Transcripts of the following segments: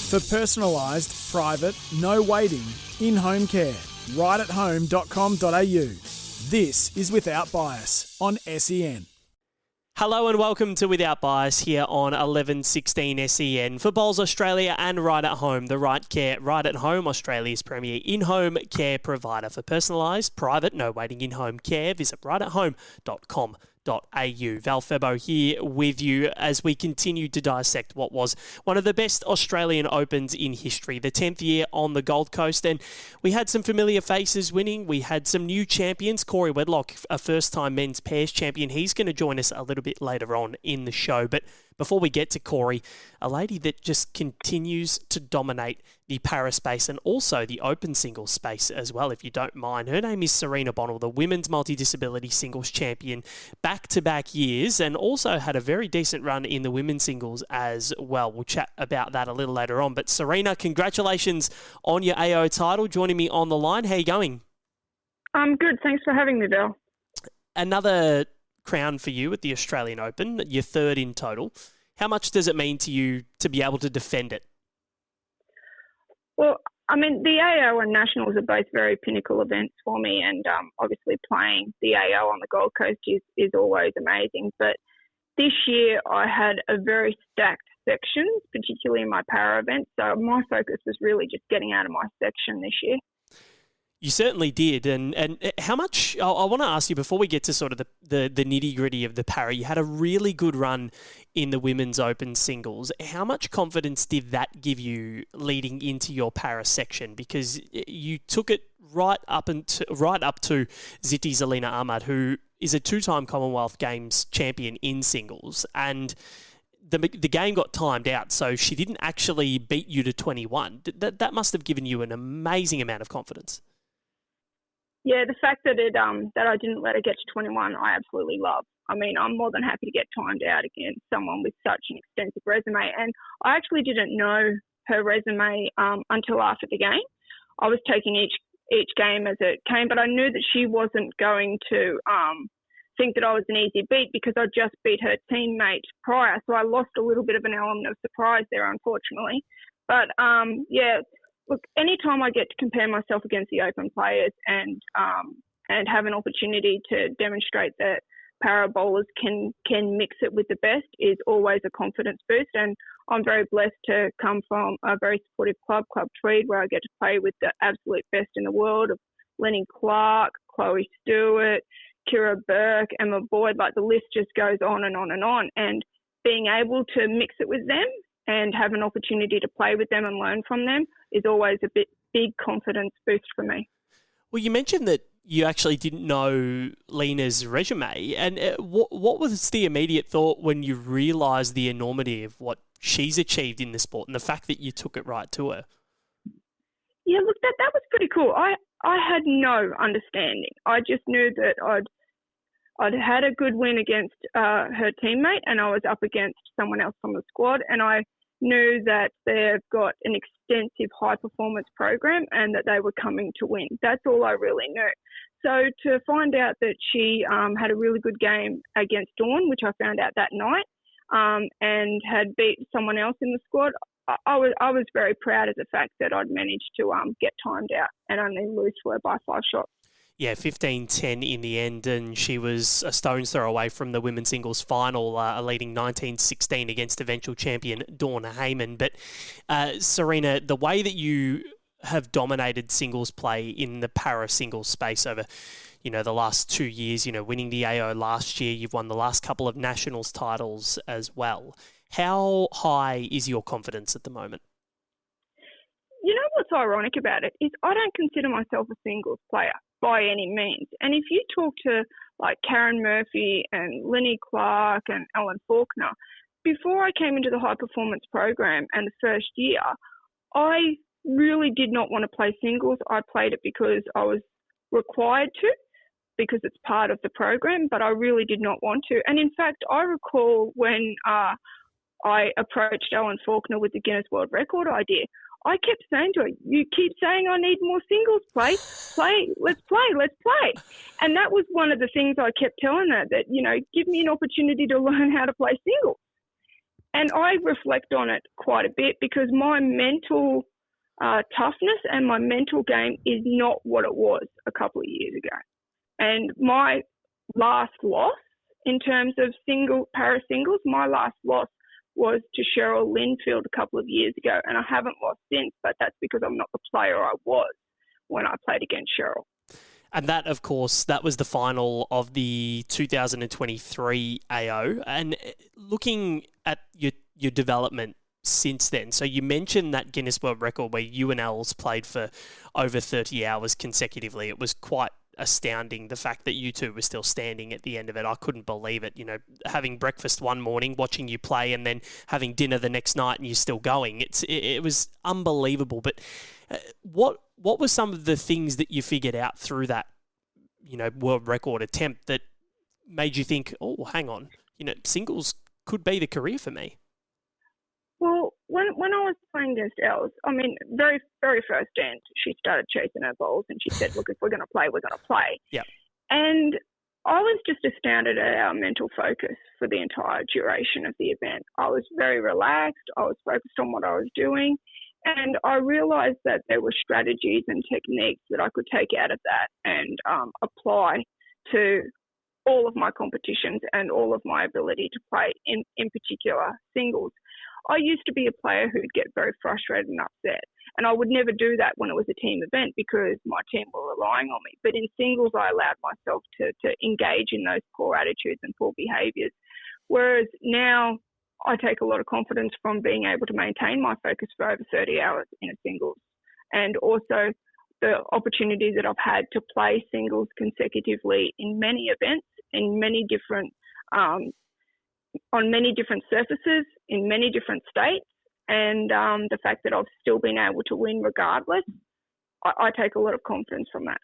For personalised, private, no waiting, in-home care. rightathome.com.au. This is Without Bias on SEN. Hello and welcome to Without Bias here on 1116 SEN for Bowls Australia and Right at Home, the Right Care Right at Home, Australia's premier in-home care provider. For personalised, private, no waiting in-home care, visit rightathome.com.au. Val Febbo here with you as we continue to dissect what was one of the best Australian Opens in history, the 10th year on the Gold Coast. And we had some familiar faces winning. We had some new champions. Cory Wedlock, a first-time men's pairs champion. He's going to join us a little bit later on in the show. But before we get to Cory, a lady that just continues to dominate the para space and also the open singles space as well, if you don't mind. Her name is Serena Bonel, the women's multidisability singles champion, back-to-back years, and also had a very decent run in the women's singles as well. We'll chat about that a little later on. But Serena, congratulations on your AO title. Joining me on the line. How are you going? I'm good. Thanks for having me, Val. Another crown for you at the Australian Open, your third in total. How much does it mean to you to be able to defend it? Well, I mean, the AO and Nationals are both very pinnacle events for me, and obviously playing the AO on the Gold Coast is always amazing. But this year I had a very stacked section, particularly in my para event, so my focus was really just getting out of my section this year. You certainly did. And how much, I want to ask you before we get to sort of the nitty-gritty of the para, you had a really good run in the Women's Open singles. How much confidence did that give you leading into your para section? Because you took it right up to Ziti Zelina Ahmad, who is a two-time Commonwealth Games champion in singles. And the game got timed out, so she didn't actually beat you to 21. That must have given you an amazing amount of confidence. Yeah, the fact that that I didn't let her get to 21, I absolutely love. I mean, I'm more than happy to get timed out against someone with such an extensive resume. And I actually didn't know her resume until after the game. I was taking each game as it came, but I knew that she wasn't going to think that I was an easy beat because I just beat her teammate prior. So I lost a little bit of an element of surprise there, unfortunately. But yeah. Look, anytime I get to compare myself against the Open players and have an opportunity to demonstrate that para bowlers can mix it with the best is always a confidence boost. And I'm very blessed to come from a very supportive club, Club Tweed, where I get to play with the absolute best in the world of Lenny Clark, Chloe Stewart, Kira Burke, Emma Boyd. Like the list just goes on and on and on. And being able to mix it with them and have an opportunity to play with them and learn from them is always a big confidence boost for me. Well, you mentioned that you actually didn't know Lena's resume. And what was the immediate thought when you realised the enormity of what she's achieved in the sport and the fact that you took it right to her? Yeah, look, that was pretty cool. I had no understanding. I just knew that I'd had a good win against her teammate and I was up against someone else from the squad, and I knew that they've got an extensive high-performance program and that they were coming to win. That's all I really knew. So to find out that she had a really good game against Dawn, which I found out that night, and had beat someone else in the squad, I was very proud of the fact that I'd managed to get timed out and only lose to her by 5 shots. Yeah, 15-10 in the end, and she was a stone's throw away from the women's singles final, leading 19-16 against eventual champion Dawn Heyman. But Serena, the way that you have dominated singles play in the para singles space over, the last 2 years, winning the AO last year, you've won the last couple of nationals titles as well. How high is your confidence at the moment? You know what's ironic about it is I don't consider myself a singles player by any means. And if you talk to like Karen Murphy and Lenny Clark and Ellen Faulkner, before I came into the high performance program and the first year, I really did not want to play singles. I played it because I was required to, because it's part of the program, but I really did not want to. And in fact, I recall when I approached Ellen Faulkner with the Guinness World Record idea, I kept saying to her, you keep saying I need more singles let's play. And that was one of the things I kept telling her, that, give me an opportunity to learn how to play singles. And I reflect on it quite a bit because my mental toughness and my mental game is not what it was a couple of years ago. And my last loss in terms of para singles, my last loss was to Cheryl Linfield a couple of years ago, and I haven't lost since, but that's because I'm not the player I was when I played against Cheryl. And that, of course, that was the final of the 2023 AO. And looking at your development since then, so you mentioned that Guinness World Record where you and Els played for over 30 hours consecutively. It was quite astounding, the fact that you two were still standing at the end of it. I couldn't believe it. You know, having breakfast one morning, watching you play, and then having dinner the next night and you're still going. It was unbelievable. But what were some of the things that you figured out through that, you know, world record attempt that made you think, oh, hang on, you know, singles could be the career for me? Well, when I was playing against Els, I mean, very, very first end, she started chasing her balls and she said, look, if we're going to play, we're going to play. Yeah. And I was just astounded at our mental focus for the entire duration of the event. I was very relaxed. I was focused on what I was doing. And I realised that there were strategies and techniques that I could take out of that and apply to all of my competitions and all of my ability to play, in particular singles. I used to be a player who'd get very frustrated and upset, and I would never do that when it was a team event because my team were relying on me. But in singles, I allowed myself to engage in those poor attitudes and poor behaviours, whereas now I take a lot of confidence from being able to maintain my focus for over 30 hours in a singles, and also the opportunities that I've had to play singles consecutively in many events, in many different on many different surfaces, in many different states, and the fact that I've still been able to win regardless, I take a lot of confidence from that.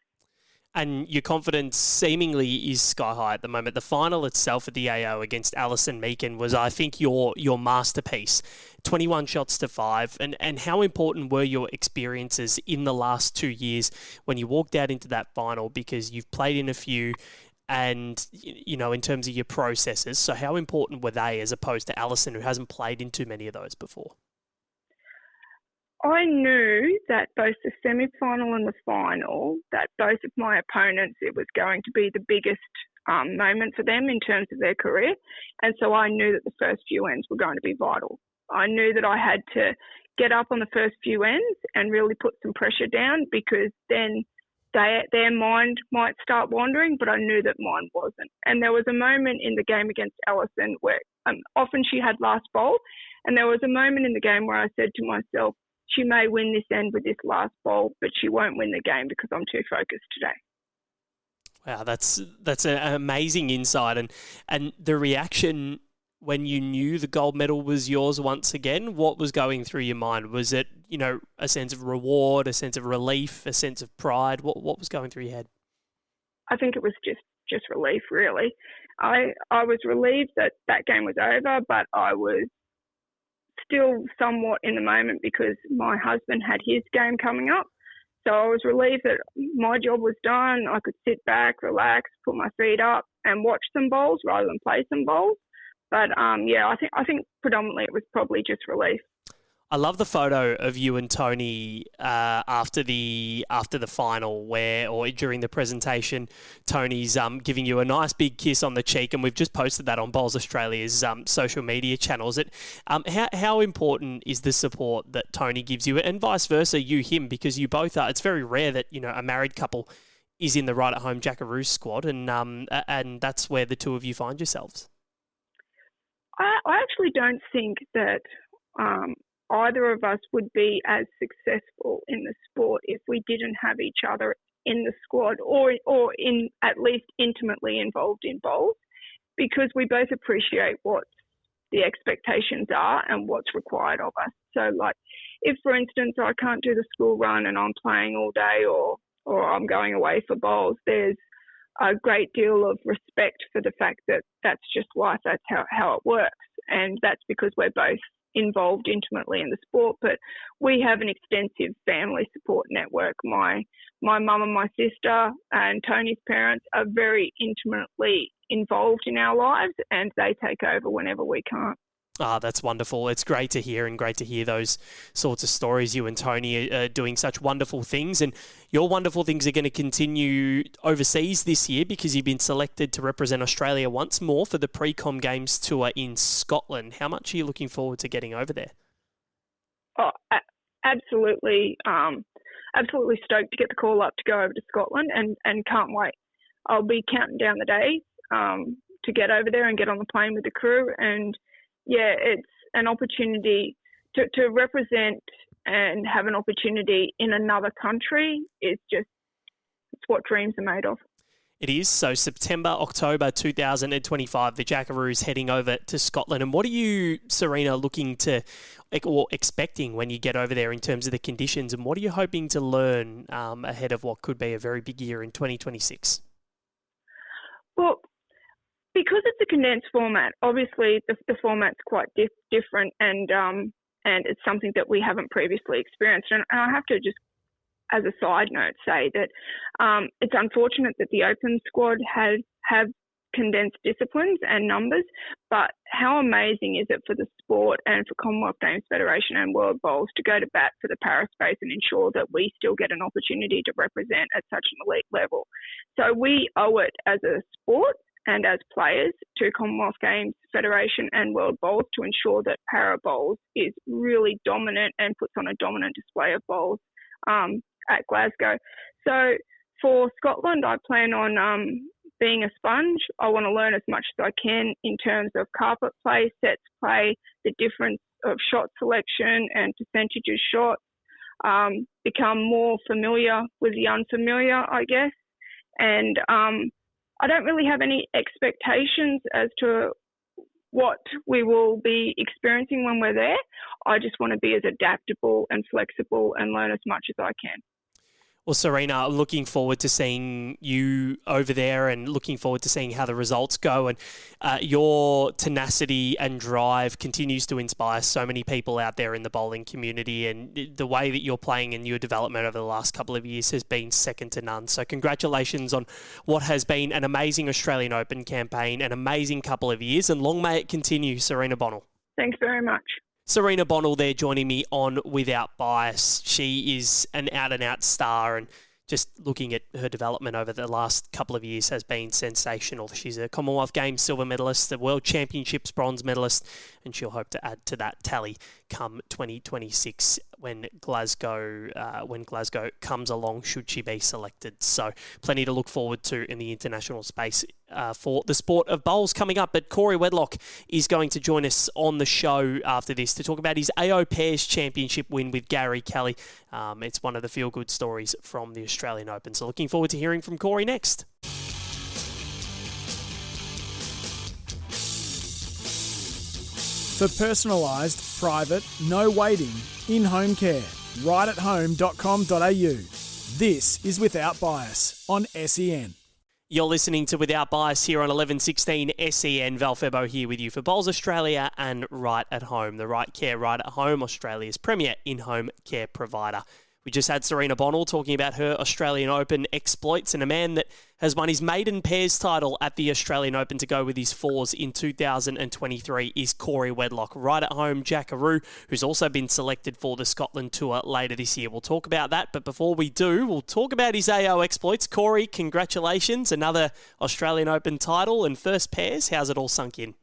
And your confidence seemingly is sky high at the moment. The final itself at the AO against Alison Meakin was, I think, your masterpiece. 21 shots to 5. And how important were your experiences in the last 2 years when you walked out into that final, because you've played in a few and, you know, in terms of your processes, so how important were they as opposed to Alison, who hasn't played in too many of those before? I knew that both the semi-final and the final, that both of my opponents, it was going to be the biggest moment for them in terms of their career. And so I knew that the first few ends were going to be vital. I knew that I had to get up on the first few ends and really put some pressure down, because then their mind might start wandering, but I knew that mine wasn't. And there was a moment in the game against Alison where often she had last bowl, and there was a moment in the game where I said to myself, she may win this end with this last bowl, but she won't win the game because I'm too focused today. Wow, that's an amazing insight. And the reaction when you knew the gold medal was yours once again, what was going through your mind? Was it, you know, a sense of reward, a sense of relief, a sense of pride? What was going through your head? I think it was just relief, really. I was relieved that game was over, but I was still somewhat in the moment because my husband had his game coming up. So I was relieved that my job was done. I could sit back, relax, put my feet up and watch some bowls rather than play some bowls. But I think predominantly it was probably just relief. I love the photo of you and Tony after the final, or during the presentation. Tony's giving you a nice big kiss on the cheek, and we've just posted that on Bowls Australia's social media channels. How important is the support that Tony gives you, and vice versa, you him, because you both are? It's very rare that, you know, a married couple is in the Right at Home Jackaroos squad, and that's where the two of you find yourselves. I actually don't think that either of us would be as successful in the sport if we didn't have each other in the squad or in at least intimately involved in bowls, because we both appreciate what the expectations are and what's required of us. So, like, if, for instance, I can't do the school run and I'm playing all day or I'm going away for bowls, there's a great deal of respect for the fact that that's just life, that's how it works. And that's because we're both involved intimately in the sport, but we have an extensive family support network. My mum and my sister and Tony's parents are very intimately involved in our lives, and they take over whenever we can't. Ah, that's wonderful. It's great to hear, and great to hear those sorts of stories. You and Tony are doing such wonderful things, and your wonderful things are going to continue overseas this year because you've been selected to represent Australia once more for the Pre-Com Games tour in Scotland. How much are you looking forward to getting over there? Oh, absolutely. Absolutely stoked to get the call up to go over to Scotland, and can't wait. I'll be counting down the days to get over there and get on the plane with the crew. And yeah, it's an opportunity to represent and have an opportunity in another country. It's what dreams are made of. It is. So September, October 2025, the Jackaroos heading over to Scotland. And what are you, Serena, looking to or expecting when you get over there in terms of the conditions? And what are you hoping to learn ahead of what could be a very big year in 2026? Well, because it's a condensed format, obviously the format's quite different, and it's something that we haven't previously experienced. And I have to just, as a side note, say that it's unfortunate that the Open squad have condensed disciplines and numbers, but how amazing is it for the sport and for Commonwealth Games Federation and World Bowls to go to bat for the para space and ensure that we still get an opportunity to represent at such an elite level. So we owe it as a sport and as players to Commonwealth Games Federation and World Bowls to ensure that para bowls is really dominant and puts on a dominant display of bowls at Glasgow. So for Scotland, I plan on being a sponge. I want to learn as much as I can in terms of carpet play, sets play, the difference of shot selection and percentage of shots, become more familiar with the unfamiliar, I guess. And I don't really have any expectations as to what we will be experiencing when we're there. I just want to be as adaptable and flexible and learn as much as I can. Well, Serena, I'm looking forward to seeing you over there and looking forward to seeing how the results go. And your tenacity and drive continues to inspire so many people out there in the bowling community. And the way that you're playing and your development over the last couple of years has been second to none. So congratulations on what has been an amazing Australian Open campaign, an amazing couple of years. And long may it continue, Serena Bonel. Thanks very much. Serena Bonel there joining me on Without Bias. She is an out-and-out star, and just looking at her development over the last couple of years has been sensational. She's a Commonwealth Games silver medalist, the World Championships bronze medalist, and she'll hope to add to that tally come 2026 when Glasgow comes along, should she be selected. So plenty to look forward to in the international space for the sport of bowls coming up. But Cory Wedlock is going to join us on the show after this to talk about his AO Pairs Championship win with Gary Kelly. It's one of the feel-good stories from the Australian Open. So looking forward to hearing from Cory next. For personalised, private, no waiting, in-home care, rightathome.com.au. This is Without Bias on SEN. You're listening to Without Bias here on 1116 SEN. Val Febbo here with you for Bowls Australia and Right at Home. The Right Care Right at Home, Australia's premier in-home care provider. We just had Serena Bonel talking about her Australian Open exploits, and a man that has won his maiden pairs title at the Australian Open to go with his fours in 2023 is Cory Wedlock. Right at home, Jackaroo, who's also been selected for the Scotland tour later this year. We'll talk about that, but before we do, we'll talk about his AO exploits. Cory, congratulations, another Australian Open title and first pairs. How's it all sunk in?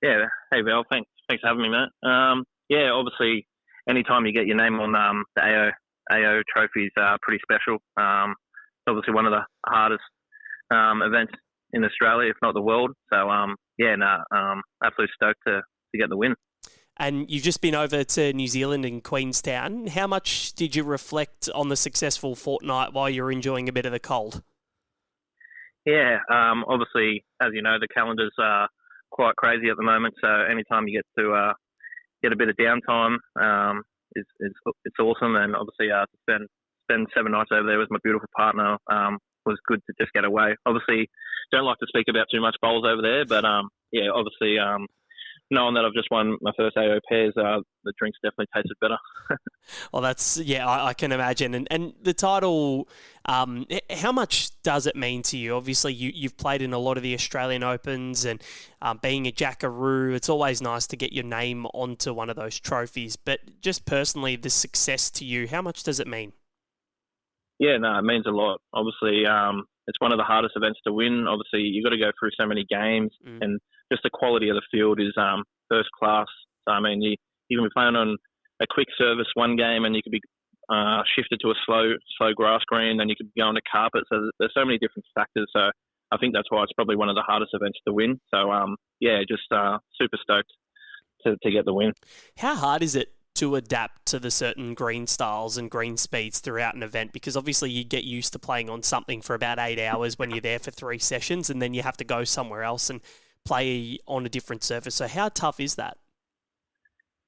Yeah, hey Val, thanks for having me, mate. Obviously, anytime you get your name on the AO trophies, pretty special. It's obviously one of the hardest events in Australia, if not the world. So, absolutely stoked to get the win. And you've just been over to New Zealand and Queenstown. How much did you reflect on the successful fortnight while you were enjoying a bit of the cold? Yeah, obviously, as you know, the calendar's quite crazy at the moment. So anytime you get to get a bit of downtime, it's awesome. And obviously, to spend 7 nights over there with my beautiful partner was good to just get away. Obviously, don't like to speak about too much bowls over there, but obviously, knowing that I've just won my first AO pairs, the drinks definitely tasted better. Well, I can imagine. And the title, how much does it mean to you? Obviously, you've played in a lot of the Australian Opens, and being a Jackaroo, it's always nice to get your name onto one of those trophies. But just personally, the success to you, how much does it mean? Yeah, no, it means a lot. Obviously, it's one of the hardest events to win. Obviously, you've got to go through so many games, and just the quality of the field is first class. So, I mean, you can be playing on a quick service one game, and you could be shifted to a slow grass green, then you could go on to carpet. So there's so many different factors. So I think that's why it's probably one of the hardest events to win. So, just super stoked to get the win. How hard is it to adapt to the certain green styles and green speeds throughout an event? Because obviously you get used to playing on something for about 8 hours when you're there for 3 sessions, and then you have to go somewhere else and play on a different surface. So how tough is that?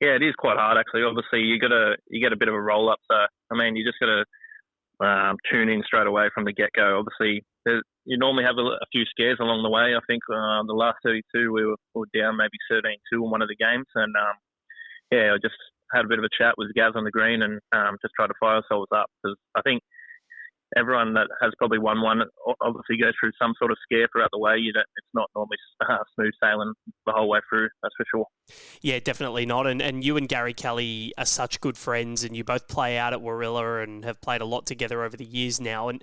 Yeah, it is quite hard actually. Obviously, you get a bit of a roll up. So I mean, you just got to tune in straight away from the get go. Obviously, you normally have a few scares along the way. I think the last 32 we were down maybe 13-2 in one of the games, and I just had a bit of a chat with Gaz on the green and just tried to fire ourselves up, because I think everyone that has probably won one obviously goes through some sort of scare throughout the way. It's not normally smooth sailing the whole way through, that's for sure. Yeah, definitely not. And you and Gary Kelly are such good friends, and you both play out at Warilla and have played a lot together over the years now. And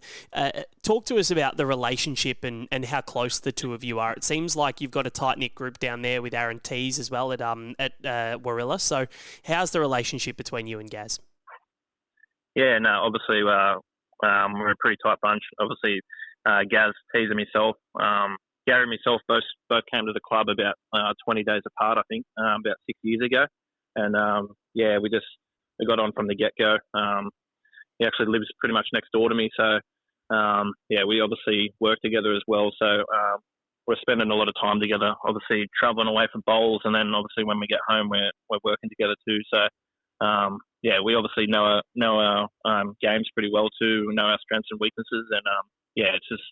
talk to us about the relationship and how close the two of you are. It seems like you've got a tight-knit group down there with Aaron Tees as well at Warilla. So how's the relationship between you and Gaz? Yeah, no, obviously we're a pretty tight bunch. Obviously, Gaz, Tees and myself, Gary and myself both came to the club about 20 days apart, I think, about 6 years ago. And we got on from the get-go. He actually lives pretty much next door to me. So, we obviously work together as well. So we're spending a lot of time together, obviously travelling away for bowls. And then obviously when we get home, we're working together too. So, we obviously know our games pretty well too. We know our strengths and weaknesses, and it's just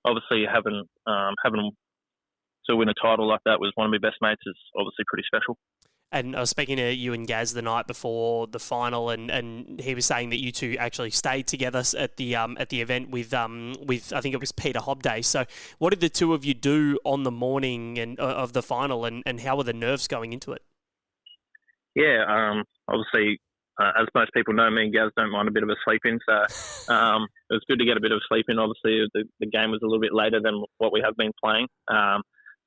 obviously having to win a title like that with one of my best mates is obviously pretty special. And I was speaking to you and Gaz the night before the final, and he was saying that you two actually stayed together at the event with I think it was Peter Hobday. So what did the two of you do on the morning of the final, and how were the nerves going into it? Yeah, obviously, as most people know, me and Gaz don't mind a bit of a sleep in, so it was good to get a bit of sleep in. Obviously, the game was a little bit later than what we have been playing.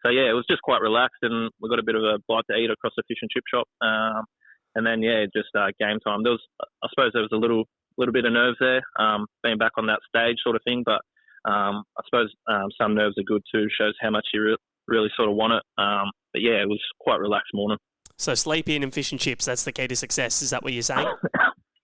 It was just quite relaxed, and we got a bit of a bite to eat across the fish and chip shop. And then, just game time. I suppose there was a little bit of nerves there, being back on that stage sort of thing, but I suppose some nerves are good too, shows how much you really sort of want it. It was quite a relaxed morning. So sleep in and fish and chips, that's the key to success. Is that what you're saying?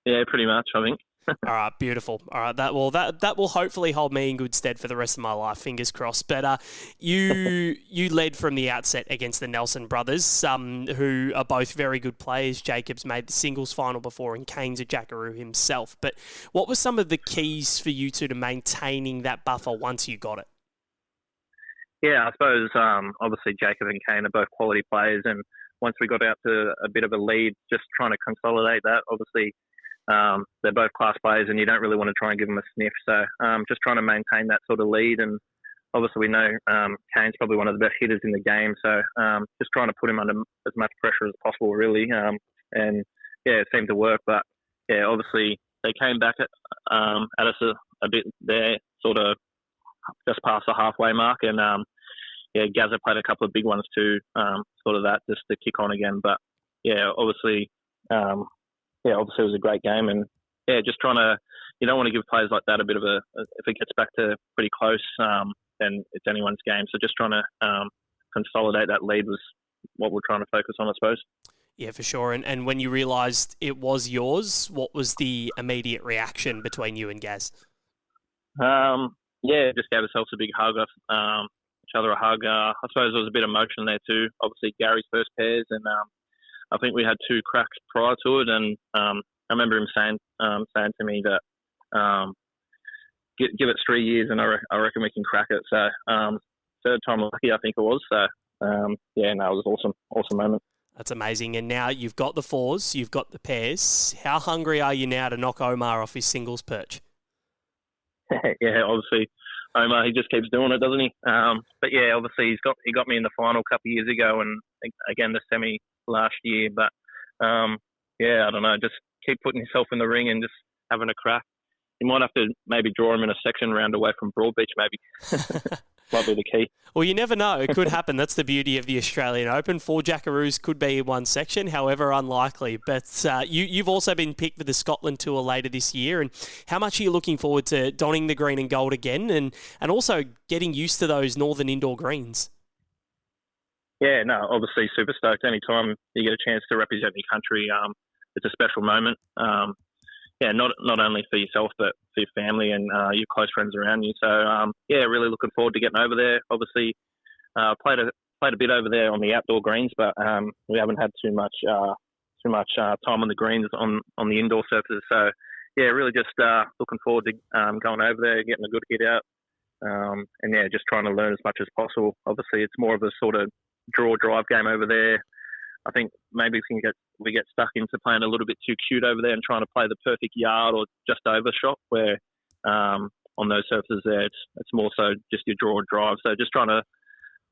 Yeah, pretty much, I think. All right, beautiful. All right, that will hopefully hold me in good stead for the rest of my life, fingers crossed. But you led from the outset against the Nelson brothers, who are both very good players. Jacob's made the singles final before, and Kane's a Jackaroo himself. But what were some of the keys for you two to maintaining that buffer once you got it? Yeah, I suppose obviously Jacob and Kane are both quality players, and once we got out to a bit of a lead, just trying to consolidate that. Obviously, they're both class players, and you don't really want to try and give them a sniff. So just trying to maintain that sort of lead. And obviously we know Kane's probably one of the best hitters in the game. So just trying to put him under as much pressure as possible, really. It seemed to work. But, obviously they came back at us a bit there, sort of just past the halfway mark. And, Gazza played a couple of big ones too, sort of that, just to kick on again. But, obviously it was a great game. And, just trying to, you don't want to give players like that a bit of if it gets back to pretty close, then it's anyone's game. So just trying to consolidate that lead was what we're trying to focus on, I suppose. Yeah, for sure. And when you realised it was yours, what was the immediate reaction between you and Gaz? Just gave ourselves a big hug, each other a hug. I suppose there was a bit of emotion there too. Obviously, Gary's first pairs, and I think we had 2 cracks prior to it. And I remember him saying to me that give it 3 years, and I reckon we can crack it. So third time lucky, I think it was. So yeah, no, it was awesome moment. That's amazing. And now you've got the fours, you've got the pairs. How hungry are you now to knock Omar off his singles perch? Yeah, obviously, Omar, he just keeps doing it, doesn't he? But yeah, obviously he got me in the final a couple of years ago, and again the semi last year. But yeah, I don't know, just keep putting yourself in the ring and just having a crack. You might have to maybe draw him in a section round away from Broadbeach, maybe. Might be the key. Well, you never know. It could happen. That's the beauty of the Australian Open. 4 Jackaroos could be in one section, however unlikely. But you've also been picked for the Scotland Tour later this year. And how much are you looking forward to donning the green and gold again and also getting used to those northern indoor greens? Yeah, no, obviously super stoked. Anytime you get a chance to represent your country, it's a special moment. Yeah, not only for yourself, but for your family and your close friends around you. So, yeah, really looking forward to getting over there. Obviously, played a bit over there on the outdoor greens, but we haven't had too much time on the greens on the indoor surfaces. So, yeah, really just looking forward to going over there, getting a good hit out, and yeah, just trying to learn as much as possible. Obviously, it's more of a sort of draw drive game over there. I think maybe we get stuck into playing a little bit too cute over there and trying to play the perfect yard or just over shot, where on those surfaces there it's more so just your draw drive. So just trying to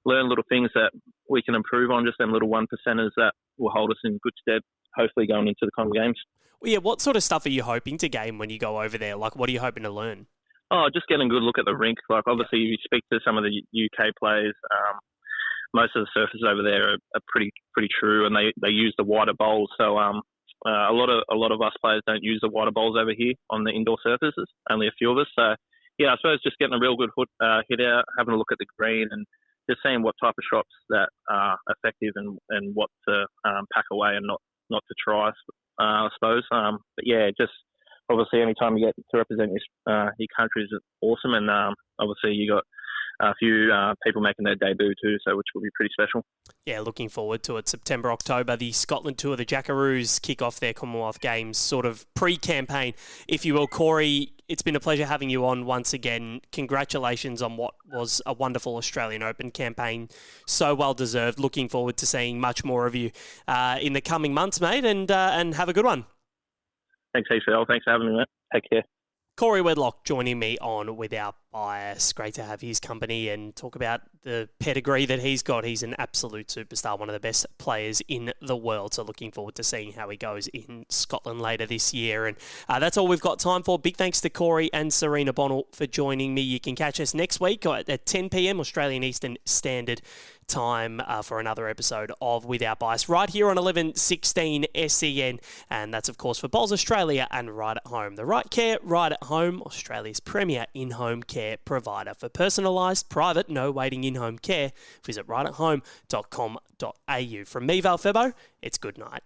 learn little things that we can improve on, just them little 1%ers that will hold us in good stead, hopefully going into the Com Games. Well, yeah, what sort of stuff are you hoping to gain when you go over there? Like, what are you hoping to learn? Oh, just getting a good look at the rink. Like, obviously, you speak to some of the UK players. Most of the surfaces over there are pretty true, and they use the wider bowls. So a lot of us players don't use the wider bowls over here on the indoor surfaces. Only a few of us. So yeah, I suppose just getting a real good hit out, having a look at the green, and just seeing what type of shots that are effective and what to pack away and not to try. I suppose. But yeah, just obviously anytime you get to represent your country is awesome, and obviously you got a few people making their debut too, so which will be pretty special. Yeah, looking forward to it. September, October, the Scotland Tour, the Jackaroos kick off their Commonwealth Games sort of pre-campaign, if you will. Cory, it's been a pleasure having you on once again. Congratulations on what was a wonderful Australian Open campaign. So well deserved. Looking forward to seeing much more of you in the coming months, mate, and have a good one. Thanks, Val. Thanks for having me, mate. Take care. Cory Wedlock joining me on Without Bias. Great to have his company and talk about the pedigree that he's got. He's an absolute superstar, one of the best players in the world. So looking forward to seeing how he goes in Scotland later this year. And that's all we've got time for. Big thanks to Cory and Serena Bonel for joining me. You can catch us next week at 10 p.m. Australian Eastern Standard Time for another episode of Without Bias right here on 1116 SEN, and that's of course for Bowls Australia and Right at Home. The Right Care, Right at Home, Australia's premier in-home care provider. For personalised, private, no waiting in-home care, visit rightathome.com.au. From me, Val Febbo, it's good night.